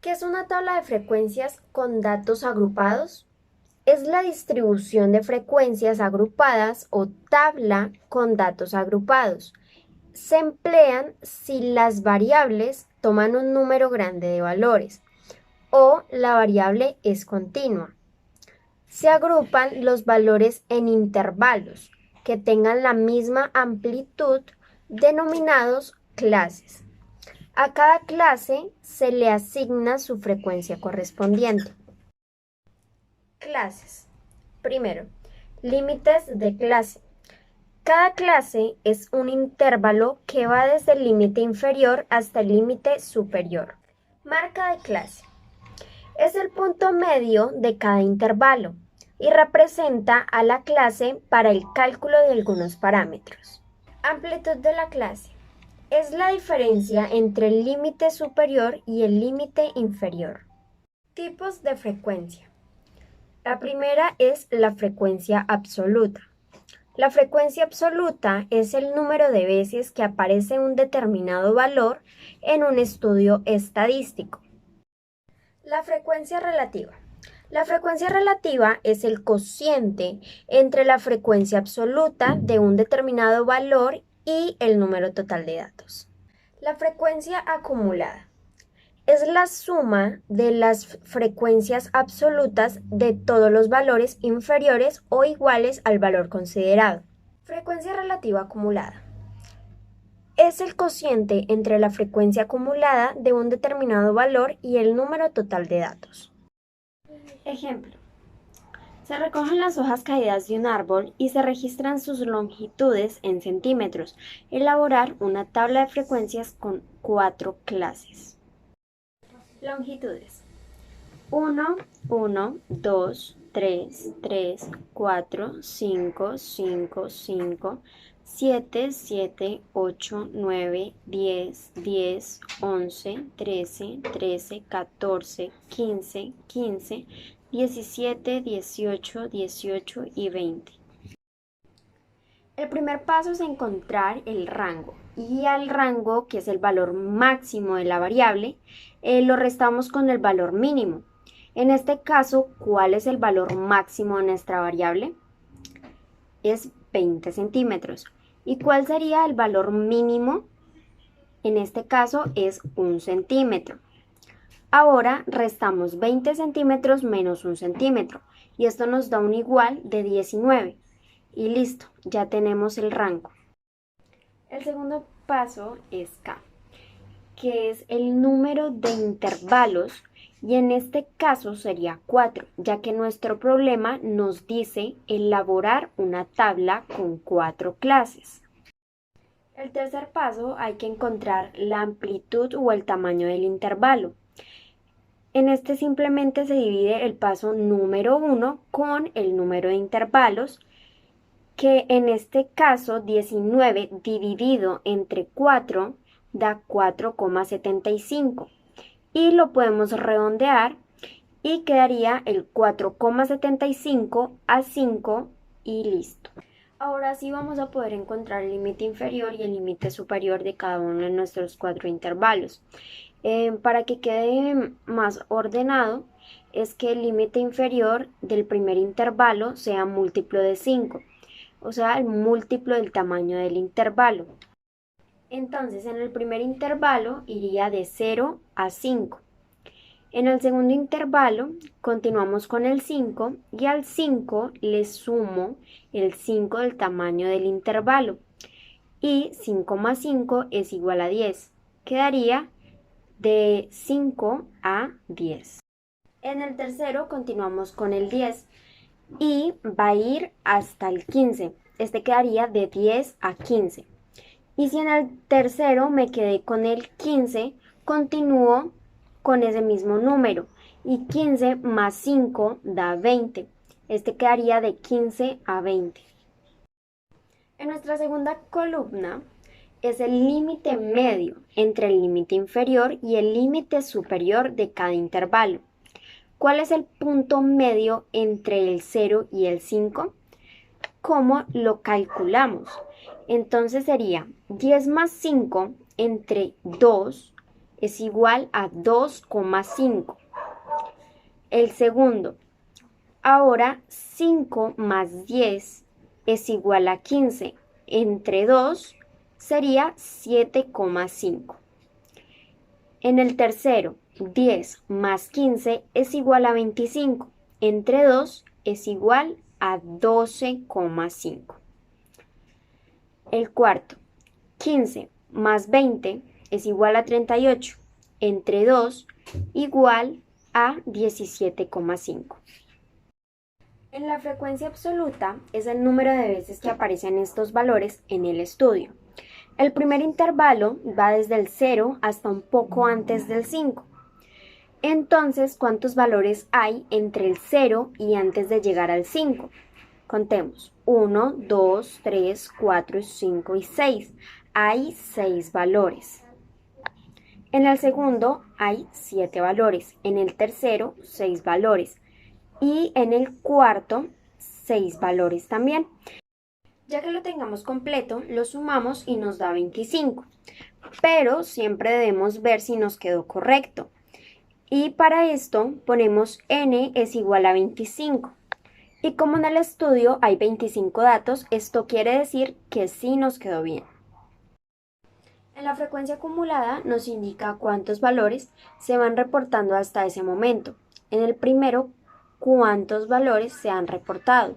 ¿Qué es una tabla de frecuencias con datos agrupados? Es la distribución de frecuencias agrupadas o tabla con datos agrupados. Se emplean si las variables toman un número grande de valores o la variable es continua. Se agrupan los valores en intervalos que tengan la misma amplitud, denominados clases. A cada clase se le asigna su frecuencia correspondiente. Clases. Primero, límites de clase. Cada clase es un intervalo que va desde el límite inferior hasta el límite superior. Marca de clase. Es el punto medio de cada intervalo y representa a la clase para el cálculo de algunos parámetros. Amplitud de la clase. Es la diferencia entre el límite superior y el límite inferior. Tipos de frecuencia. La primera es la frecuencia absoluta. La frecuencia absoluta es el número de veces que aparece un determinado valor en un estudio estadístico. La frecuencia relativa. La frecuencia relativa es el cociente entre la frecuencia absoluta de un determinado valor y el número total de datos. La frecuencia acumulada es la suma de las frecuencias absolutas de todos los valores inferiores o iguales al valor considerado. Frecuencia relativa acumulada es el cociente entre la frecuencia acumulada de un determinado valor y el número total de datos. Ejemplo. Se recogen las hojas caídas de un árbol y se registran sus longitudes en centímetros. Elaborar una tabla de frecuencias con 4 clases. Longitudes. 1, 1, 2, 3, 3, 4, 5, 5, 5, 7, 7, 8, 9, 10, 10, 11, 13, 13, 14, 15, 15, 17, 18, 18 y 20. El primer paso es encontrar el rango y al rango, que es el valor máximo de la variable, lo restamos con el valor mínimo. En este caso, ¿cuál es el valor máximo de nuestra variable? Es 20 centímetros. ¿Y cuál sería el valor mínimo? En este caso es 1 centímetro. Ahora restamos 20 centímetros menos 1 centímetro y esto nos da un igual de 19. Y listo, ya tenemos el rango. El segundo paso es K, que es el número de intervalos y en este caso sería 4, ya que nuestro problema nos dice elaborar una tabla con 4 clases. El tercer paso hay que encontrar la amplitud o el tamaño del intervalo. En este simplemente se divide el paso número 1 con el número de intervalos, que en este caso 19 dividido entre 4 da 4,75 y lo podemos redondear y quedaría el 4,75 a 5 y listo. Ahora sí vamos a poder encontrar el límite inferior y el límite superior de cada uno de nuestros 4 intervalos. Para que quede más ordenado es que el límite inferior del primer intervalo sea múltiplo de 5. O sea, el múltiplo del tamaño del intervalo. Entonces, en el primer intervalo iría de 0 a 5. En el segundo intervalo continuamos con el 5 y al 5 le sumo el 5 del tamaño del intervalo. Y 5 más 5 es igual a 10. Quedaría de 5 a 10. En el tercero continuamos con el 10. Y va a ir hasta el 15. Este quedaría de 10 a 15. Y si en el tercero me quedé con el 15, continúo con ese mismo número. Y 15 más 5 da 20. Este quedaría de 15 a 20. En nuestra segunda columna es el límite medio entre el límite inferior y el límite superior de cada intervalo. ¿Cuál es el punto medio entre el 0 y el 5? ¿Cómo lo calculamos? Entonces sería 10 más 5 entre 2 es igual a 2,5. El segundo, ahora 5 más 10 es igual a 15. Entre 2 sería 7,5. En el tercero, 10 más 15 es igual a 25. Entre 2 es igual a 12,5. El cuarto, 15 más 20 es igual a 38. Entre 2 igual a 17,5. En la frecuencia absoluta es el número de veces que aparecen estos valores en el estudio. El primer intervalo va desde el 0 hasta un poco antes del 5. Entonces, ¿cuántos valores hay entre el 0 y antes de llegar al 5? Contemos. 1, 2, 3, 4, 5 y 6. Hay 6 valores. En el segundo hay 7 valores. En el tercero, 6 valores. Y en el cuarto, 6 valores también. Ya que lo tengamos completo, lo sumamos y nos da 25. Pero siempre debemos ver si nos quedó correcto. Y para esto ponemos n es igual a 25. Y como en el estudio hay 25 datos, esto quiere decir que sí nos quedó bien. En la frecuencia acumulada nos indica cuántos valores se van reportando hasta ese momento. En el primero, cuántos valores se han reportado.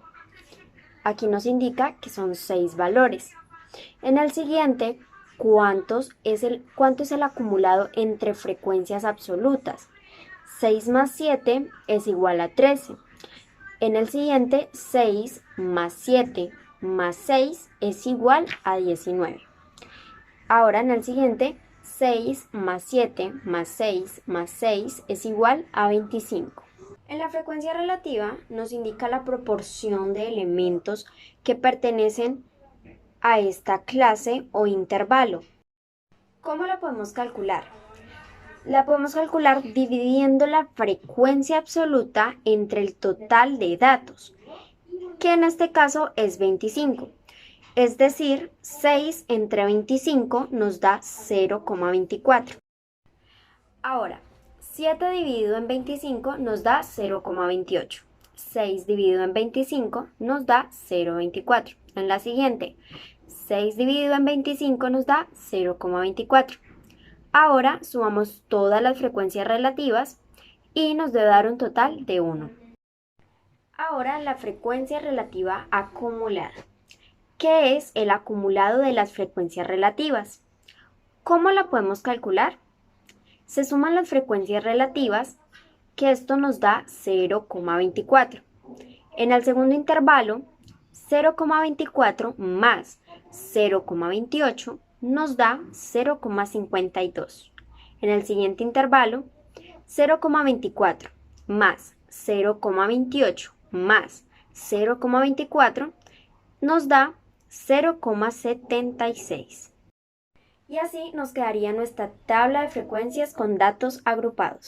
Aquí nos indica que son 6 valores. En el siguiente, cuánto es el acumulado entre frecuencias absolutas. 6 más 7 es igual a 13. En el siguiente, 6 más 7 más 6 es igual a 19. Ahora en el siguiente, 6 más 7 más 6 más 6 es igual a 25. En la frecuencia relativa nos indica la proporción de elementos que pertenecen a esta clase o intervalo. ¿Cómo la podemos calcular? La podemos calcular dividiendo la frecuencia absoluta entre el total de datos, que en este caso es 25. Es decir, 6 entre 25 nos da 0,24. Ahora, 7 dividido en 25 nos da 0,28. 6 dividido en 25 nos da 0,24. En la siguiente, 6 dividido en 25 nos da 0,24. Ahora sumamos todas las frecuencias relativas y nos debe dar un total de 1. Ahora la frecuencia relativa acumulada. ¿Qué es el acumulado de las frecuencias relativas? ¿Cómo la podemos calcular? Se suman las frecuencias relativas, que esto nos da 0,24. En el segundo intervalo, 0,24 más 0,28 nos da 0,52. En el siguiente intervalo, 0,24 más 0,28 más 0,24 nos da 0,76. Y así nos quedaría nuestra tabla de frecuencias con datos agrupados.